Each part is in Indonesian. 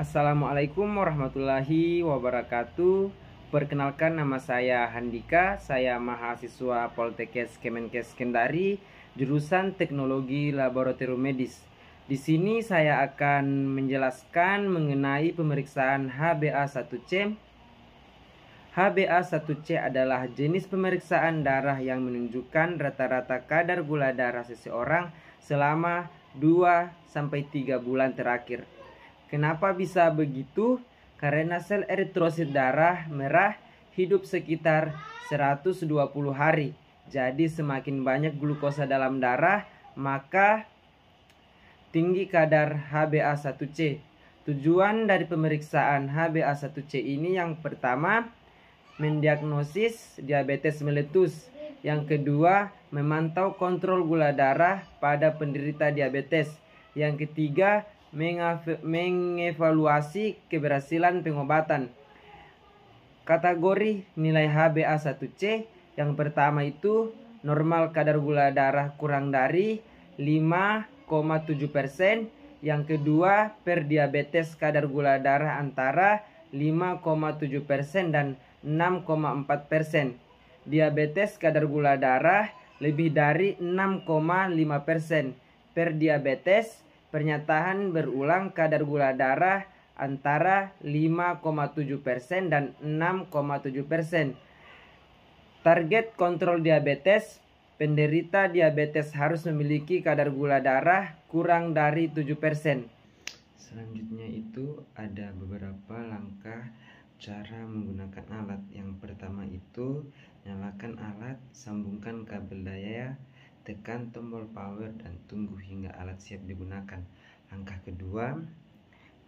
Assalamualaikum warahmatullahi wabarakatuh. Perkenalkan, nama saya Handika. Saya mahasiswa Poltekkes Kemenkes Kendari, jurusan Teknologi Laboratorium Medis. Di sini saya akan menjelaskan mengenai pemeriksaan HbA1c. HbA1c adalah jenis pemeriksaan darah yang menunjukkan rata-rata kadar gula darah seseorang selama 2-3 bulan terakhir. Kenapa bisa begitu? Karena sel eritrosit darah merah hidup sekitar 120 hari. Jadi semakin banyak glukosa dalam darah, maka tinggi kadar HbA1c. Tujuan dari pemeriksaan HbA1c ini yang pertama, mendiagnosis diabetes meletus. Yang kedua, memantau kontrol gula darah pada penderita diabetes. Yang ketiga, mengevaluasi keberhasilan pengobatan. Kategori nilai HbA1c yang pertama itu normal kadar gula darah kurang dari 5,7%. Yang kedua, perdiabetes kadar gula darah antara 5,7% dan 6,4%. Diabetes kadar gula darah lebih dari 6,5%. Perdiabetes pernyataan berulang kadar gula darah antara 5,7% dan 6,7%. Target kontrol diabetes, penderita diabetes harus memiliki kadar gula darah kurang dari 7%. Selanjutnya itu ada beberapa langkah cara menggunakan alat. Yang pertama itu nyalakan alat, sambungkan kabel daya, tekan tombol power dan tunggu hingga alat siap digunakan. Langkah kedua,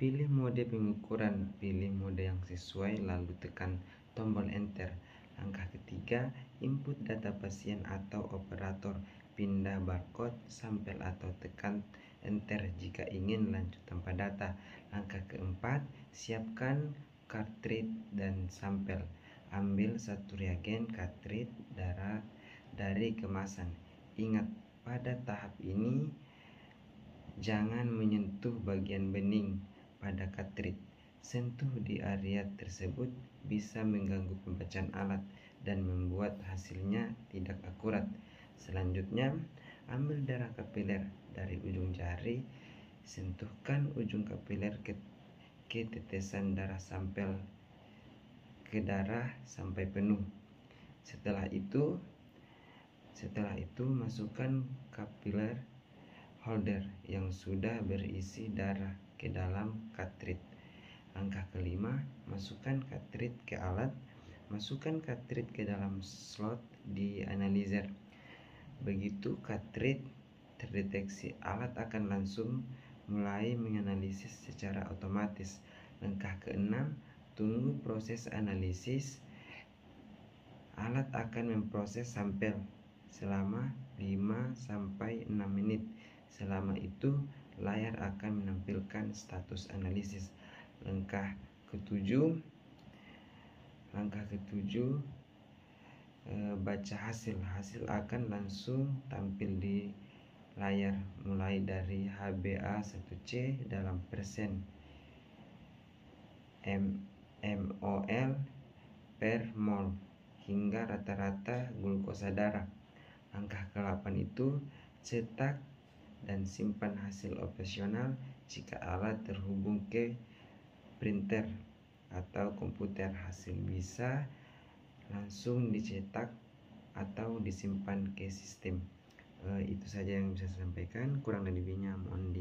pilih mode pengukuran, pilih mode yang sesuai lalu tekan tombol enter. Langkah ketiga, input data pasien atau operator, pindah barcode, sampel atau tekan enter jika ingin lanjut tanpa data. Langkah keempat, siapkan cartridge dan sampel. Ambil satu reagen cartridge darah dari kemasan. Ingat, pada tahap ini jangan menyentuh bagian bening pada cartridge. Sentuh di area tersebut bisa mengganggu pembacaan alat dan membuat hasilnya tidak akurat. Selanjutnya, ambil darah kapiler dari ujung jari, sentuhkan ujung kapiler ke tetesan darah sampel ke darah sampai penuh. Setelah itu masukkan kapiler holder yang sudah berisi darah ke dalam cartridge. Langkah kelima, masukkan cartridge ke alat. Masukkan cartridge ke dalam slot di analyzer. Begitu cartridge terdeteksi, alat akan langsung mulai menganalisis secara otomatis. Langkah keenam, tunggu proses analisis. Alat akan memproses sampel selama 5-6 menit. Selama itu, layar akan menampilkan status analisis. Langkah ketujuh, baca hasil. Hasil akan langsung tampil di layar, mulai dari HbA1c dalam persen, mol per mol, hingga rata-rata glukosa darah. Langkah ke-8 itu cetak dan simpan hasil operasional. Jika alat terhubung ke printer atau komputer, hasil bisa langsung dicetak atau disimpan ke sistem. Itu saja yang bisa saya sampaikan, kurang lebihnya mohon